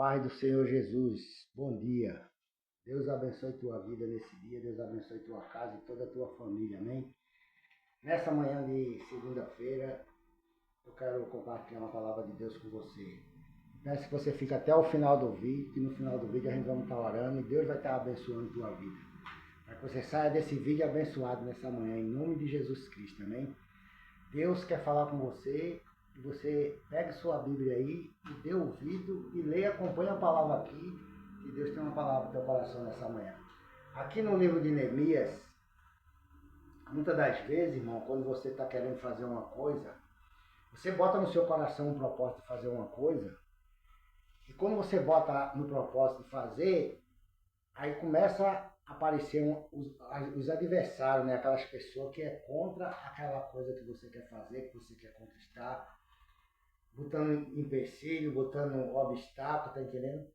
paz do Senhor Jesus, bom dia. Deus abençoe tua vida nesse dia, Deus abençoe tua casa e toda a tua família, amém? Nessa manhã de segunda-feira, eu quero compartilhar uma palavra de Deus com você. Peço que você fique até o final do vídeo, que no final do vídeo a gente vai estar orando e Deus vai estar abençoando tua vida. Para que você saia desse vídeo abençoado nessa manhã, em nome de Jesus Cristo, amém? Deus quer falar com você. E você pegue sua Bíblia aí e dê ouvido e leia, acompanhe a palavra aqui, que Deus tem uma palavra no teu coração nessa manhã. Aqui no livro de Neemias, muitas das vezes, irmão, quando você está querendo fazer uma coisa, você bota no seu coração um propósito de fazer uma coisa, e quando você bota no propósito de fazer, aí começa a aparecer os adversários, né? Aquelas pessoas que é contra aquela coisa que você quer fazer, que você quer conquistar, botando empecilho, botando obstáculo, tá entendendo?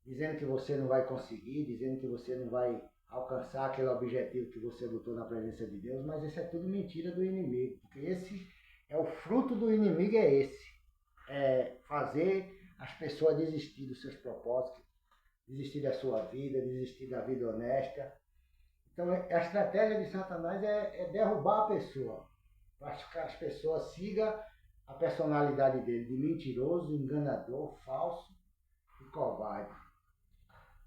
Dizendo que você não vai conseguir, dizendo que você não vai alcançar aquele objetivo que você botou na presença de Deus, mas isso é tudo mentira do inimigo, porque esse é o fruto do inimigo, é esse. É fazer as pessoas desistir dos seus propósitos, desistir da sua vida, desistir da vida honesta. Então a estratégia de Satanás é derrubar a pessoa, para que as pessoas sigam a personalidade dele de mentiroso, enganador, falso e covarde.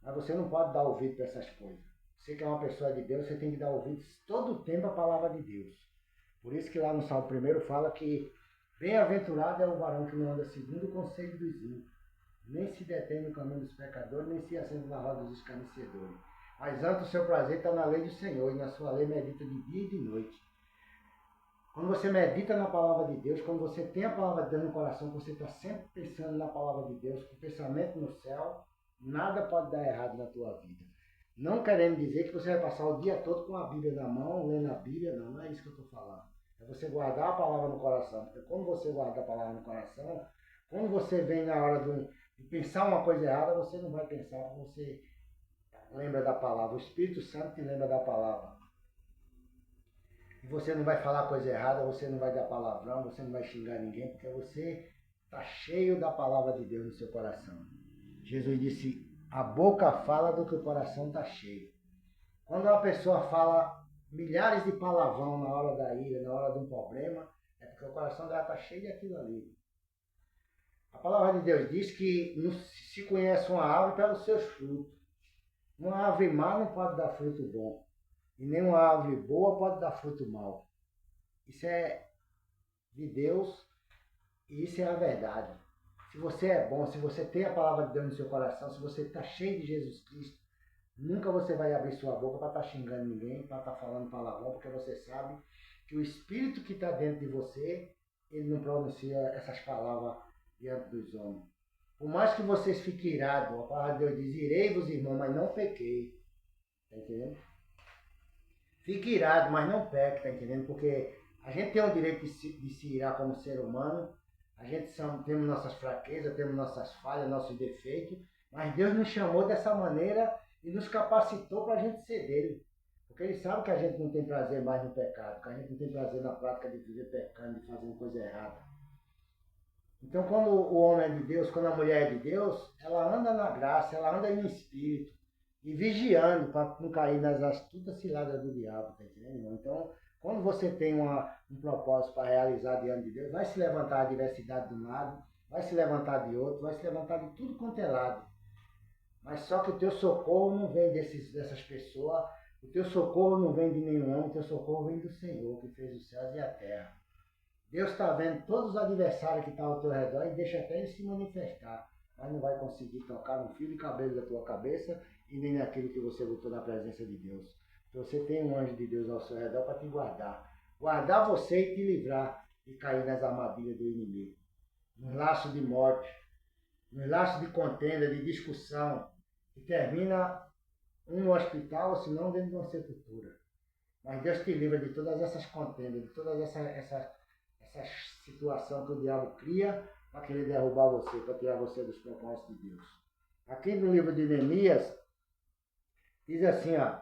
Mas você não pode dar ouvido para essas coisas. Você que é uma pessoa de Deus, você tem que dar ouvido todo o tempo à palavra de Deus. Por isso que lá no Salmo 1 fala que bem-aventurado é o varão que não anda segundo o conselho dos ímpios, nem se detém no caminho dos pecadores, nem se assenta na roda dos escarnecedores. Mas antes o seu prazer está na lei do Senhor, e na sua lei medita de dia e de noite. Quando você medita na palavra de Deus, quando você tem a palavra de Deus no coração, você está sempre pensando na palavra de Deus, com o pensamento no céu, nada pode dar errado na tua vida. Não querendo dizer que você vai passar o dia todo com a Bíblia na mão, lendo a Bíblia, não é isso que eu estou falando. É você guardar a palavra no coração, porque quando você guarda a palavra no coração, quando você vem na hora de pensar uma coisa errada, você não vai pensar, você lembra da palavra. O Espírito Santo te lembra da palavra. E você não vai falar coisa errada, você não vai dar palavrão, você não vai xingar ninguém, porque você está cheio da palavra de Deus no seu coração. Jesus disse, a boca fala do que o coração está cheio. Quando uma pessoa fala milhares de palavrão na hora da ira, na hora de um problema, é porque o coração dela está cheio daquilo ali. A palavra de Deus diz que não se conhece uma árvore pelos seus frutos. Uma árvore má não pode dar fruto bom. E nem uma árvore boa pode dar fruto mau. Isso é de Deus e isso é a verdade. Se você é bom, se você tem a palavra de Deus no seu coração, se você está cheio de Jesus Cristo, nunca você vai abrir sua boca para estar xingando ninguém, para estar falando palavrão, porque você sabe que o Espírito que está dentro de você, ele não pronuncia essas palavras diante dos homens. Por mais que vocês fiquem irados, a palavra de Deus diz, irei-vos, irmão, mas não pequei. Está entendendo? Fique irado, mas não peque, tá entendendo? Porque a gente tem o direito de se irar como ser humano, a gente temos nossas fraquezas, temos nossas falhas, nossos defeitos, mas Deus nos chamou dessa maneira e nos capacitou para a gente ser dele. Porque ele sabe que a gente não tem prazer mais no pecado, que a gente não tem prazer na prática de viver pecando, de fazer coisa errada. Então quando o homem é de Deus, quando a mulher é de Deus, ela anda na graça, ela anda no Espírito. E vigiando para não cair nas astutas ciladas do diabo, tá entendendo? Então, quando você tem um propósito para realizar diante de Deus, vai se levantar a adversidade de um lado, vai se levantar de outro, vai se levantar de tudo quanto é lado. Mas só que o teu socorro não vem dessas pessoas, o teu socorro não vem de nenhum homem, o teu socorro vem do Senhor, que fez os céus e a terra. Deus está vendo todos os adversários que estão ao teu redor e deixa até ele se manifestar. Mas não vai conseguir tocar um fio de cabelo da tua cabeça e nem naquilo que você botou na presença de Deus. Então você tem um anjo de Deus ao seu redor para te guardar. Guardar você e te livrar de cair nas armadilhas do inimigo. Nos laços de morte, nos laços de contenda, de discussão, que termina um no hospital ou se não dentro de uma sepultura. Mas Deus te livra de todas essas contendas, de todas essas situações que o diabo cria para querer derrubar você, para tirar você dos propósitos de Deus. Aqui no livro de Neemias, diz assim, ó,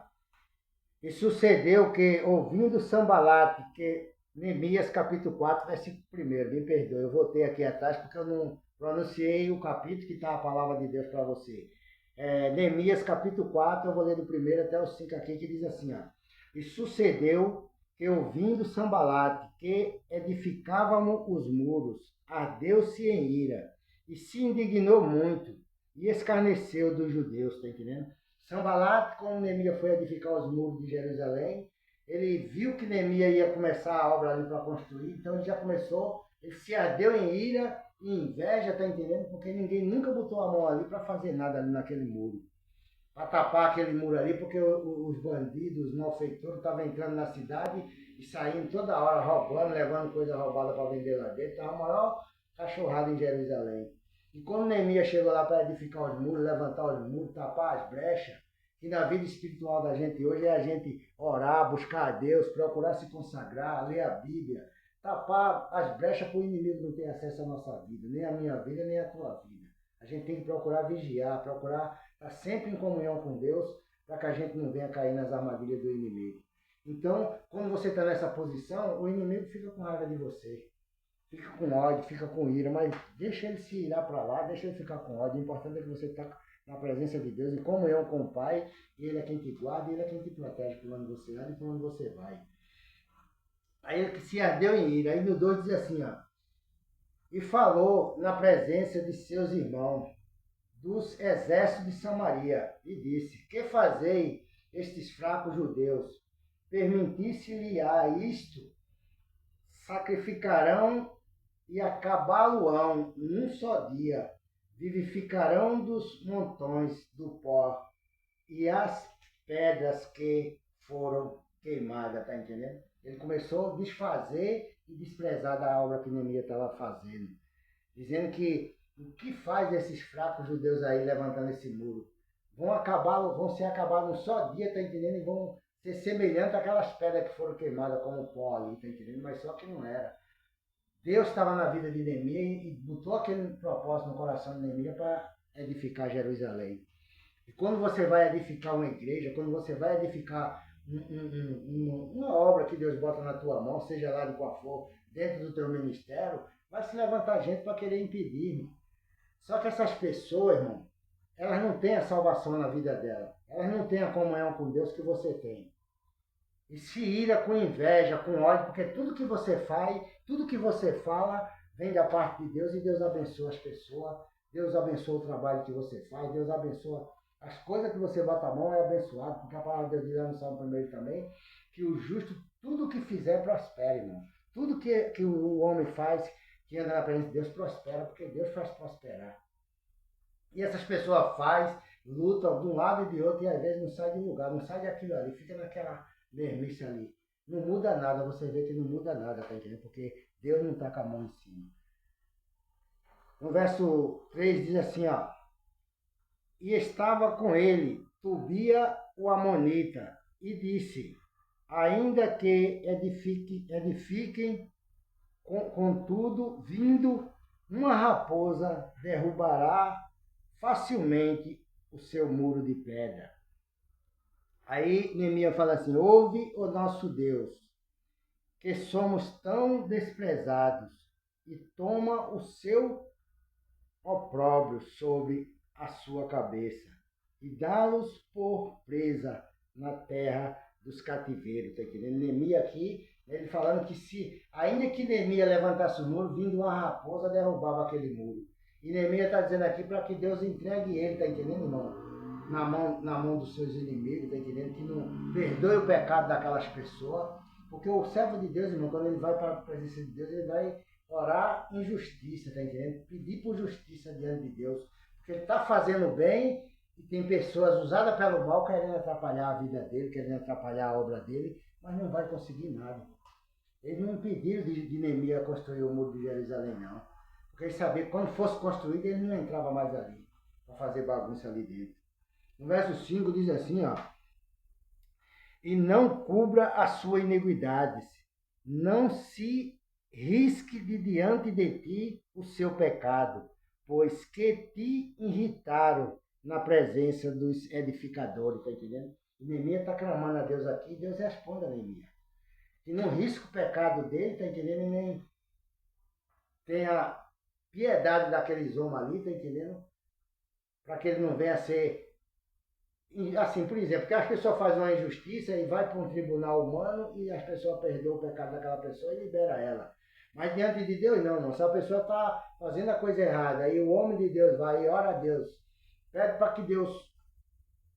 e sucedeu que, ouvindo Sambalate, que Neemias capítulo 4, versículo 1, me perdoe, eu voltei aqui atrás porque eu não pronunciei o capítulo que está a palavra de Deus para você. Neemias capítulo 4, eu vou ler do 1 até o 5 aqui, que diz assim, ó. E sucedeu que, ouvindo Sambalate, que edificávamos os muros, ardeu-se em ira, e se indignou muito, e escarneceu dos judeus, tá entendendo? Sambalate, quando Neemias foi edificar os muros de Jerusalém, ele viu que Neemias ia começar a obra ali para construir, então ele já começou, ele se ardeu em ira e inveja, tá entendendo? Porque ninguém nunca botou a mão ali para fazer nada ali naquele muro. Para tapar aquele muro ali, porque os bandidos, os malfeitores estavam entrando na cidade e saindo toda hora, roubando, levando coisa roubada para vender lá dentro. Estava a maior cachorrada em Jerusalém. E quando Neemias chegou lá para edificar os muros, levantar os muros, tapar as brechas, que na vida espiritual da gente hoje é a gente orar, buscar a Deus, procurar se consagrar, ler a Bíblia, tapar as brechas para o inimigo não ter acesso à nossa vida, nem a minha vida, nem a tua vida. A gente tem que procurar vigiar, procurar estar sempre em comunhão com Deus, para que a gente não venha cair nas armadilhas do inimigo. Então, quando você está nessa posição, o inimigo fica com raiva de você. Fica com ódio, fica com ira, mas deixa ele se irar para lá, deixa ele ficar com ódio. O importante é que você está na presença de Deus, em comunhão com o Pai, e Ele é quem te guarda, Ele é quem te protege por onde você anda e por onde você vai. Aí ele se ardeu em ira. Aí no 2 diz assim, ó. E falou na presença de seus irmãos, dos exércitos de Samaria, e disse, que fazei estes fracos judeus? Permitisse-lhe-á isto, sacrificarão e acabá-lo-ão num só dia, vivificarão dos montões do pó e as pedras que foram queimadas, tá entendendo? Ele começou a desfazer e desprezar da obra que Neemias estava fazendo, dizendo que o que faz esses fracos judeus aí levantando esse muro? Vão ser acabados num só dia, tá entendendo? E vão ser semelhantes àquelas pedras que foram queimadas como pó ali, tá entendendo? Mas só que não era. Deus estava na vida de Neemias e botou aquele propósito no coração de Neemias para edificar Jerusalém. E quando você vai edificar uma igreja, quando você vai edificar uma obra que Deus bota na tua mão, seja lá de qual for, dentro do teu ministério, vai se levantar gente para querer impedir, irmão. Só que essas pessoas, irmão, elas não têm a salvação na vida delas. Elas não têm a comunhão com Deus que você tem. E se ira com inveja, com ódio, porque tudo que você faz, tudo que você fala, vem da parte de Deus e Deus abençoa as pessoas, Deus abençoa o trabalho que você faz, Deus abençoa as coisas que você bota a mão, é abençoado, porque a palavra de Deus diz lá no Salmo 1 também, que o justo, tudo que fizer, prospera, irmão. Tudo que o homem faz, que anda na presença de Deus, prospera, porque Deus faz prosperar. E essas pessoas lutam de um lado e de outro, e às vezes não sai de lugar, não sai daquilo ali, fica naquela mermice ali. Não muda nada, você vê que não muda nada, tá entendendo? Porque Deus não está com a mão em cima. No verso 3 diz assim, ó. E estava com ele Tobia o Amonita, e disse, ainda que edifiquem, contudo, vindo uma raposa, derrubará facilmente o seu muro de pedra. Aí Neemias fala assim, ouve o nosso Deus, que somos tão desprezados, e toma o seu opróbrio sobre a sua cabeça, e dá-los por presa na terra dos cativeiros. Tá entendendo? Neemias aqui, ele falando que ainda que Neemias levantasse o muro, vindo uma raposa, derrubava aquele muro. E Neemias está dizendo aqui para que Deus entregue ele, tá entendendo, irmão? Na mão dos seus inimigos, tá entendendo? Que não perdoe o pecado daquelas pessoas. Porque o servo de Deus, irmão, quando ele vai para a presença de Deus, ele vai orar em justiça, tá entendendo? Pedir por justiça diante de Deus. Porque ele está fazendo bem e tem pessoas usadas pelo mal querendo atrapalhar a vida dele, querendo atrapalhar a obra dele, mas não vai conseguir nada. Eles não impediram de Neemias construir o muro de Jerusalém, não. Porque eles sabiam que quando fosse construído, ele não entrava mais ali, para fazer bagunça ali dentro. No verso 5 diz assim, ó. E não cubra as suas iniquidades, não se risque de diante de ti o seu pecado, pois que te irritaram na presença dos edificadores, tá entendendo? E Neemias está clamando a Deus aqui, e Deus responde a Neemias. Que não risque o pecado dele, tá entendendo? E nem tenha piedade daqueles homens ali, tá entendendo? Para que ele não venha a ser, assim, por exemplo, que as pessoas fazem uma injustiça e vai para um tribunal humano e as pessoas perdoam o pecado daquela pessoa e libera ela. Mas diante de Deus não, não. Se a pessoa está fazendo a coisa errada e o homem de Deus vai e ora a Deus, pede para que Deus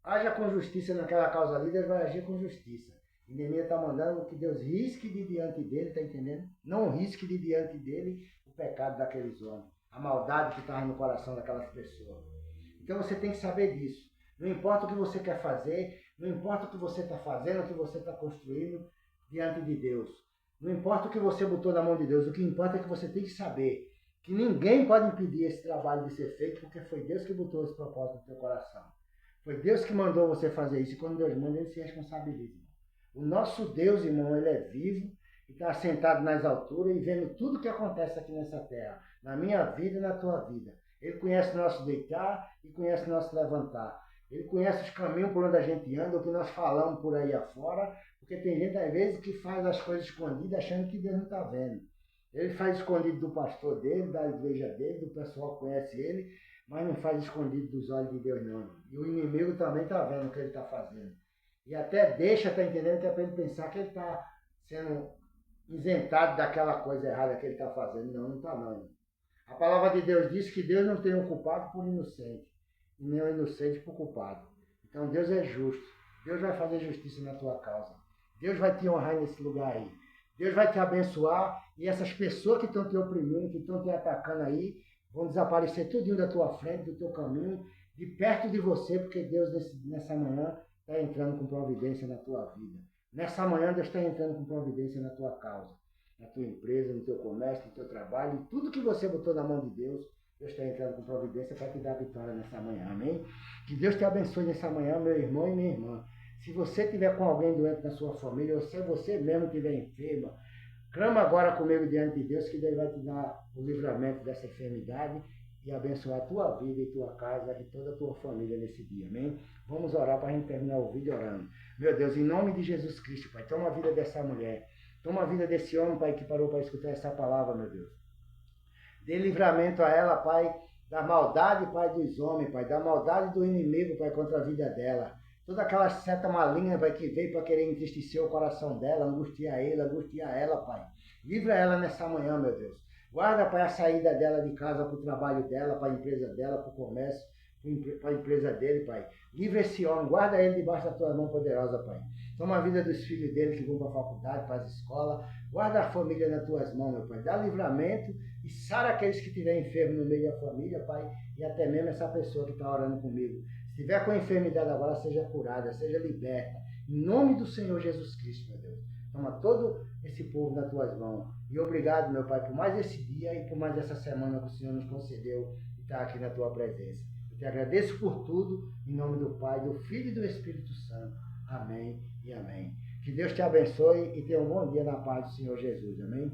haja com justiça naquela causa ali, Deus vai agir com justiça. E Neemias está mandando que Deus risque de diante dele, tá entendendo? Não risque de diante dele o pecado daqueles homens, a maldade que estava no coração daquelas pessoas. Então você tem que saber disso. Não importa o que você quer fazer, não importa o que você está fazendo, o que você está construindo diante de Deus. Não importa o que você botou na mão de Deus, o que importa é que você tem que saber que ninguém pode impedir esse trabalho de ser feito, porque foi Deus que botou esse propósito no teu coração. Foi Deus que mandou você fazer isso, e quando Deus manda, ele se responsabiliza. O nosso Deus, irmão, ele é vivo, e está sentado nas alturas e vendo tudo o que acontece aqui nessa terra, na minha vida e na tua vida. Ele conhece o nosso deitar e conhece o nosso levantar. Ele conhece os caminhos por onde a gente anda, o que nós falamos por aí afora, porque tem gente, às vezes, que faz as coisas escondidas achando que Deus não está vendo. Ele faz escondido do pastor dele, da igreja dele, do pessoal que conhece ele, mas não faz escondido dos olhos de Deus, não. E o inimigo também está vendo o que ele está fazendo. E até deixa, está entendendo, que é para ele pensar que ele está sendo isentado daquela coisa errada que ele está fazendo. Não, não está não. A palavra de Deus diz que Deus não tem um culpado por inocente, e nem um inocente por culpado. Então Deus é justo. Deus vai fazer justiça na tua causa. Deus vai te honrar nesse lugar aí. Deus vai te abençoar, e essas pessoas que estão te oprimindo, que estão te atacando aí, vão desaparecer tudinho da tua frente, do teu caminho, de perto de você, porque Deus nessa manhã está entrando com providência na tua vida. Nessa manhã Deus está entrando com providência na tua causa, na tua empresa, no teu comércio, no teu trabalho, e tudo que você botou na mão de Deus, Deus está entrando com providência para te dar vitória nessa manhã, amém? Que Deus te abençoe nessa manhã, meu irmão e minha irmã. Se você tiver com alguém doente na sua família, ou se você mesmo estiver enferma, clama agora comigo diante de Deus, que Deus vai te dar o livramento dessa enfermidade e abençoar a tua vida e tua casa e toda a tua família nesse dia, amém? Vamos orar para a gente terminar o vídeo orando. Meu Deus, em nome de Jesus Cristo, Pai, toma a vida dessa mulher, toma a vida desse homem, Pai, que parou para escutar essa palavra, meu Deus. Dê livramento a ela, Pai, da maldade, Pai, dos homens, Pai, da maldade do inimigo, Pai, contra a vida dela. Toda aquela seta maligna, Pai, que veio para querer entristecer o coração dela, angustiar ela, Pai. Livra ela nessa manhã, meu Deus. Guarda, Pai, a saída dela de casa para o trabalho dela, para a empresa dela, para o comércio, para a empresa dele, Pai. Livra esse homem, guarda ele debaixo da tua mão poderosa, Pai. Toma a vida dos filhos dele que vão para a faculdade, para as escolas. Guarda a família nas tuas mãos, meu Pai. Dá livramento e sara aqueles que estiverem enfermos no meio da família, Pai. E até mesmo essa pessoa que está orando comigo. Se tiver com enfermidade agora, seja curada, seja liberta. Em nome do Senhor Jesus Cristo, meu Deus. Toma todo esse povo nas tuas mãos. E obrigado, meu Pai, por mais esse dia e por mais essa semana que o Senhor nos concedeu e está aqui na tua presença. Eu te agradeço por tudo, em nome do Pai, do Filho e do Espírito Santo. Amém e amém. Que Deus te abençoe e tenha um bom dia na paz do Senhor Jesus. Amém.